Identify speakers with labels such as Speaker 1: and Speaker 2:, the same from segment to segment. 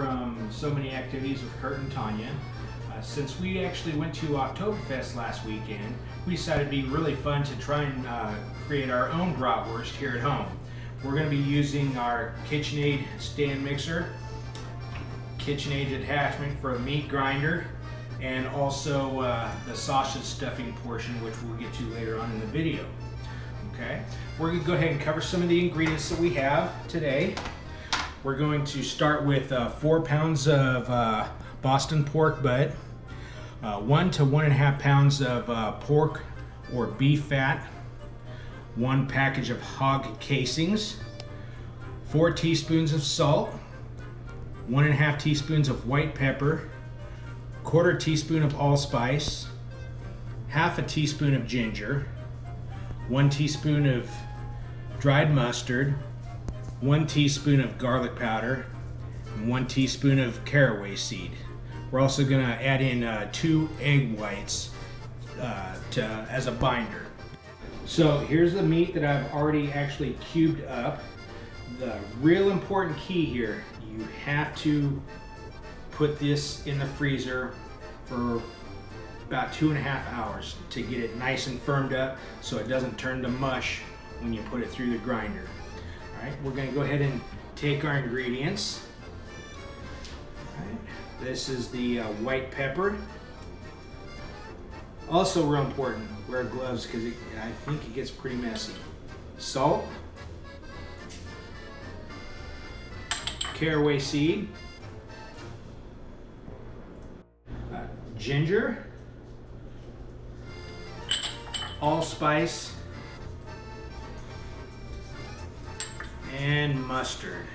Speaker 1: from so many activities with Kurt and Tanya. Since we actually went to Oktoberfest last weekend, we decided it'd be really fun to try and create our own bratwurst here at home. We're going to be using our KitchenAid stand mixer, KitchenAid attachment for a meat grinder, and also the sausage stuffing portion, which we'll get to later on in the video. Okay, we're going to go ahead and cover some of the ingredients that we have today. We're going to start with 4 pounds of Boston pork butt, 1 to 1.5 pounds of pork or beef fat, 1 package of hog casings, 4 teaspoons of salt, 1.5 teaspoons of white pepper, 1/4 teaspoon of allspice, 1/2 teaspoon of ginger, 1 teaspoon of dried mustard, 1 teaspoon of garlic powder, and 1 teaspoon of caraway seed. We're also going to add in 2 egg whites as a binder. So here's the meat that I've already actually cubed up. The real important key here, you have to put this in the freezer for about 2.5 hours to get it nice and firmed up so it doesn't turn to mush when you put it through the grinder. All right, we're going to go ahead and take our ingredients. All right, this is the white pepper. Also real important, wear gloves because I think it gets pretty messy. Salt, caraway seed, ginger, allspice, and mustard.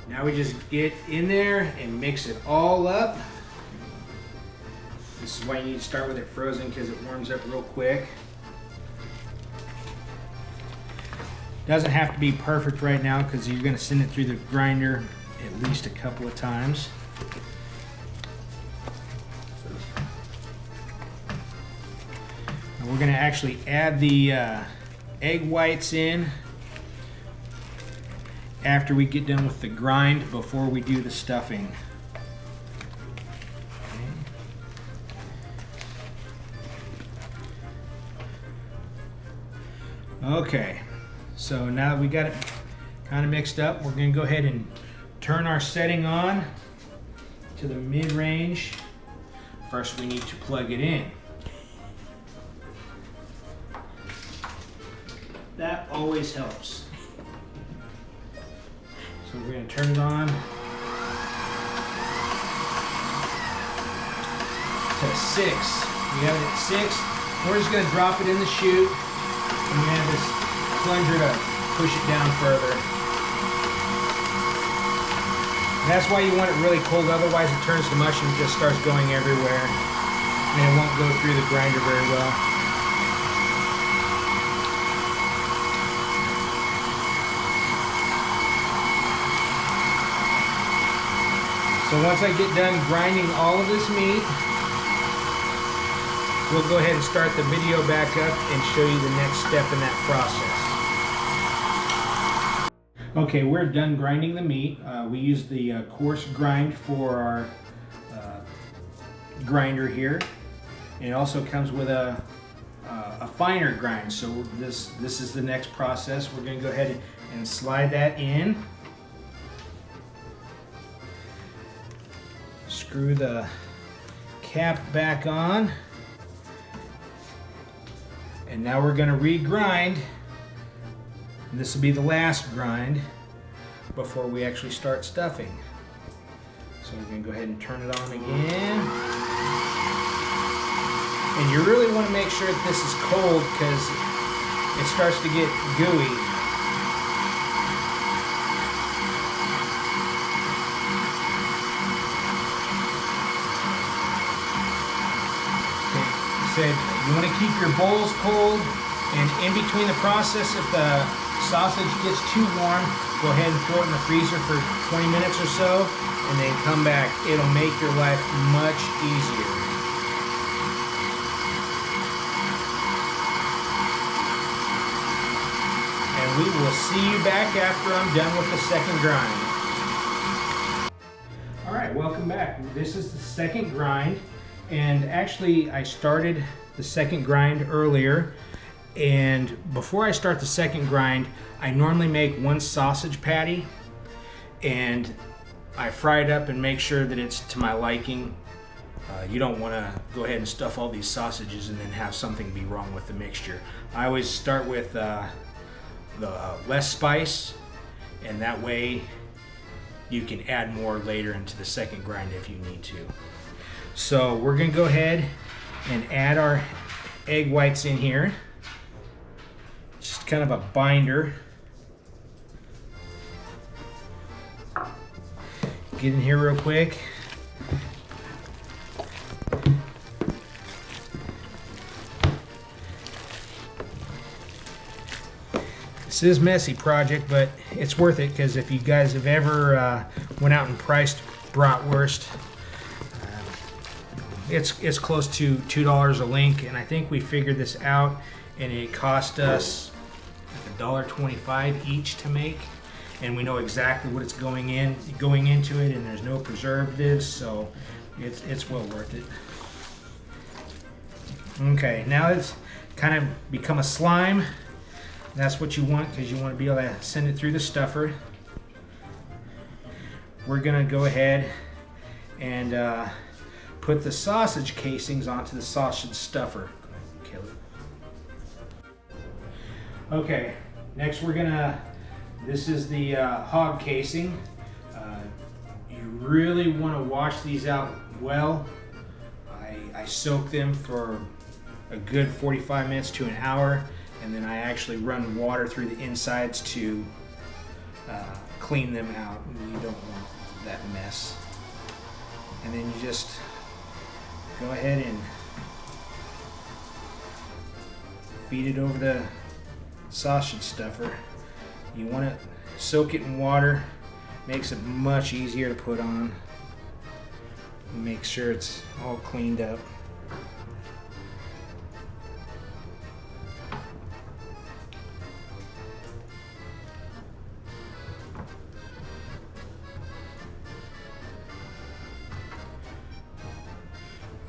Speaker 1: Now we just get in there and mix it all up. This is why you need to start with it frozen because it warms up real quick. Doesn't have to be perfect right now because you're going to send it through the grinder at least a couple of times. And we're going to actually add the egg whites in after we get done with the grind before we do the stuffing. Okay, so now that we got it kind of mixed up, we're going to go ahead and turn our setting on to the mid-range. First we need to plug it in. That always helps. So we're going to turn it on to 6. We have it at 6. We're just going to drop it in the chute. And we have this plunger to push it down further. And that's why you want it really cold, otherwise it turns to mush and just starts going everywhere. And it won't go through the grinder very well. So once I get done grinding all of this meat, we'll go ahead and start the video back up and show you the next step in that process. Okay, we're done grinding the meat. We use the coarse grind for our grinder here. And it also comes with a finer grind. So this is the next process. We're going to go ahead and slide that in. Screw the cap back on. And now we're going to regrind. This will be the last grind before we actually start stuffing. So we're going to go ahead and turn it on again. And you really want to make sure that this is cold because it starts to get gooey. You want to keep your bowls cold, and in between the process, if the sausage gets too warm, go ahead and throw it in the freezer for 20 minutes or so, and then come back. It'll make your life much easier. And we will see you back after I'm done with the second grind. All right, welcome back. This is the second grind, and actually I started the second grind earlier, and before I start the second grind, I normally make one sausage patty, and I fry it up and make sure that it's to my liking. You don't want to go ahead and stuff all these sausages and then have something be wrong with the mixture. I always start with the less spice, and that way you can add more later into the second grind if you need to. So we're going to go ahead and add our egg whites in here. Just kind of a binder. Get in here real quick. This is a messy project, but it's worth it, because if you guys have ever went out and priced bratwurst, it's close to $2 a link, and I think we figured this out, and it cost us $1.25 each to make, and we know exactly what it's going into it, and there's no preservatives, so it's well worth it. Okay, now it's kind of become a slime. That's what you want, because you want to be able to send it through the stuffer. We're going to go ahead and put the sausage casings onto the sausage stuffer. Kill it. Okay, next this is the hog casing. You really want to wash these out well. I soak them for a good 45 minutes to an hour. And then I actually run water through the insides to clean them out. You don't want that mess. And then you just go ahead and feed it over the sausage stuffer. You want to soak it in water. Makes it much easier to put on. Make sure it's all cleaned up.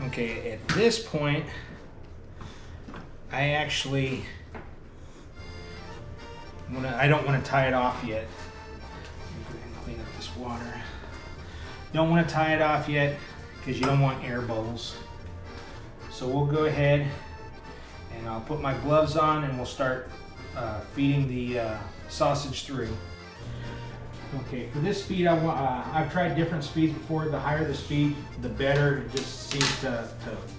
Speaker 1: Okay, at this point, I don't want to tie it off yet. Let me go ahead and clean up this water. Don't want to tie it off yet because you don't want air bubbles. So we'll go ahead and I'll put my gloves on and we'll start feeding the sausage through. Okay, for this speed, I've tried different speeds before. The higher the speed, the better. It just seems to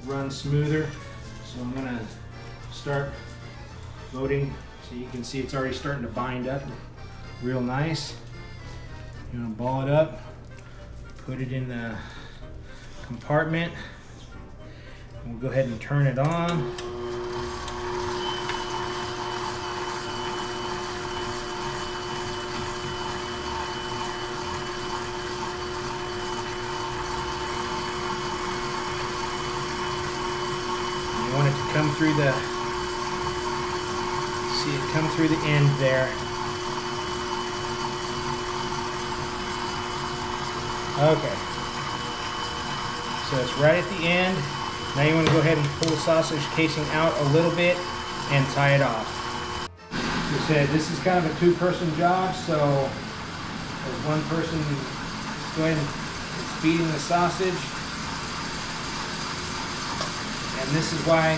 Speaker 1: run smoother. So I'm gonna start loading. So you can see it's already starting to bind up real nice. You're gonna ball it up, put it in the compartment. We'll go ahead and turn it on. You want it to come through see it come through the end there. Okay. So it's right at the end. Now you want to go ahead and pull the sausage casing out a little bit and tie it off. Like I said, this is kind of a two-person job, so there's one person going feeding the sausage. And this is why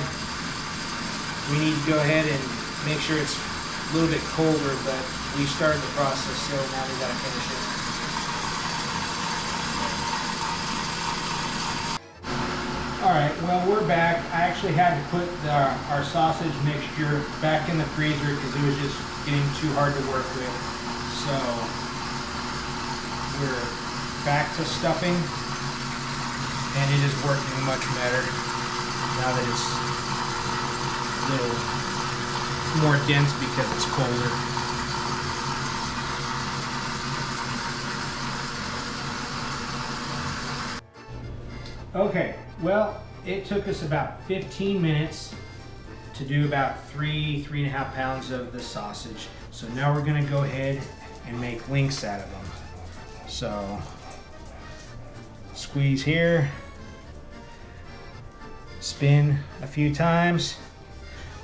Speaker 1: we need to go ahead and make sure it's a little bit colder, but we started the process, so now we gotta finish it. Alright, well, we're back. I actually had to put our sausage mixture back in the freezer because it was just getting too hard to work with. So we're back to stuffing, and it is working much better now that it's a little more dense because it's colder. Okay, well, it took us about 15 minutes to do about 3.5 pounds of the sausage. So now we're gonna go ahead and make links out of them. So squeeze here, spin a few times,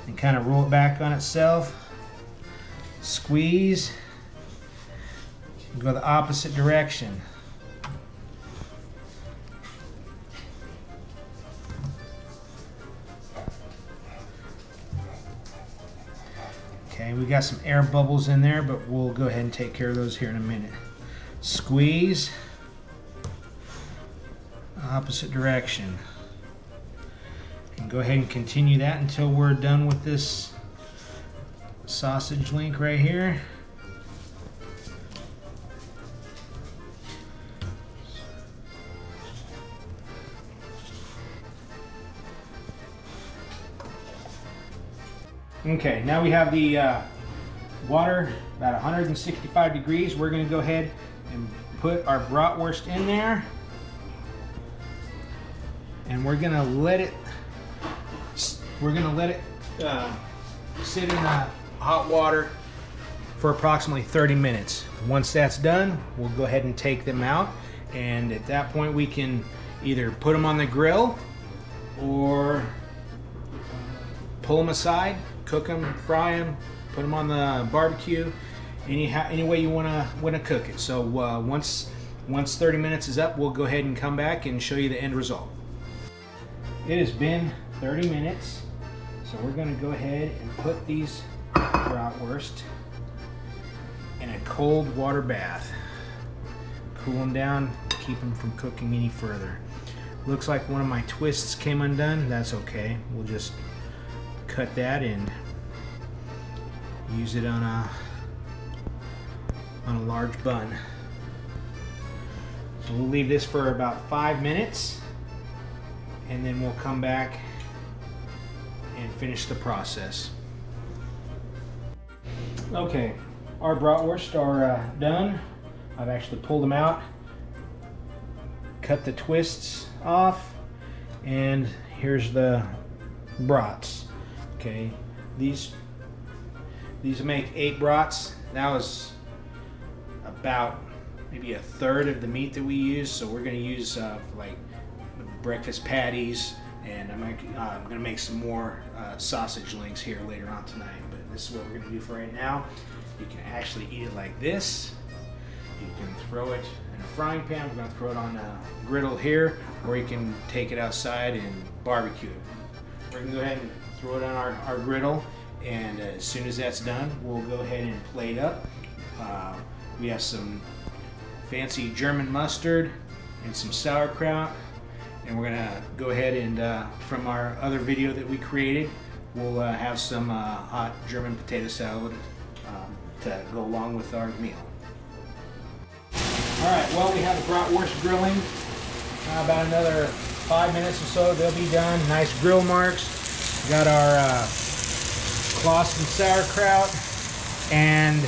Speaker 1: and kind of roll it back on itself. Squeeze, and go the opposite direction. Okay, we got some air bubbles in there, but we'll go ahead and take care of those here in a minute. Squeeze, opposite direction. And go ahead and continue that until we're done with this sausage link right here. Okay, now we have the water about 165 degrees. We're going to go ahead and put our bratwurst in there, and we're going to let it sit in the hot water for approximately 30 minutes. Once that's done, we'll go ahead and take them out, and at that point we can either put them on the grill or pull them aside, cook them, fry them, put them on the barbecue, any way you want to cook it. So once 30 minutes is up, we'll go ahead and come back and show you the end result. It has been 30 minutes, so we're going to go ahead and put these bratwurst in a cold water bath. Cool them down, keep them from cooking any further. Looks like one of my twists came undone. That's okay. We'll just cut that and use it on a large bun. So we'll leave this for about 5 minutes, and then we'll come back and finish the process. Okay, our bratwurst are done. I've actually pulled them out, cut the twists off, and here's the brats. Okay, these make 8 brats. That was about maybe a third of the meat that we use, so we're going to use like breakfast patties, and I'm going to make some more sausage links here later on tonight, but this is what we're going to do for right now. You can actually eat it like this. You can throw it in a frying pan. We're going to throw it on a griddle here, or you can take it outside and barbecue it. We're going to go ahead and throw it on our griddle, and as soon as that's done, we'll go ahead and plate up. We have some fancy German mustard and some sauerkraut, and we're gonna go ahead and from our other video that we created, we'll have some hot German potato salad to go along with our meal. All right, well, we have the bratwurst grilling. About another 5 minutes or so, they'll be done. Nice grill marks. Got our Clausen sauerkraut and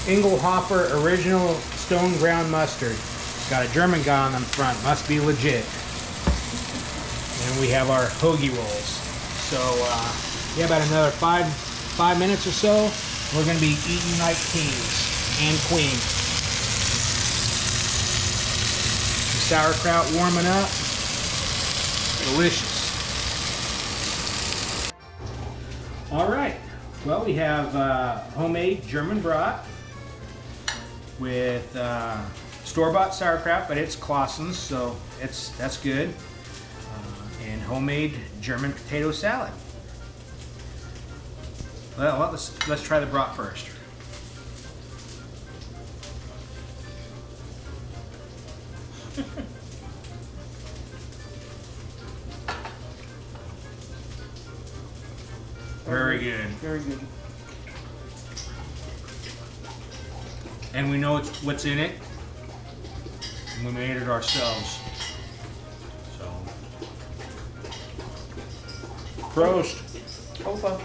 Speaker 1: Engelhofer original stone ground mustard. Got a German guy on the front, must be legit. And we have our hoagie rolls. So yeah, about another five minutes or so, we're going to be eating like kings and queens. The sauerkraut warming up, delicious. All right, well, we have homemade German brat with store-bought sauerkraut, but it's Clausen's, so that's good. And homemade German potato salad. Well, let's try the brat first. Very good.
Speaker 2: Very good.
Speaker 1: And we know what's in it. And we made it ourselves. So, Prost.
Speaker 2: Opa.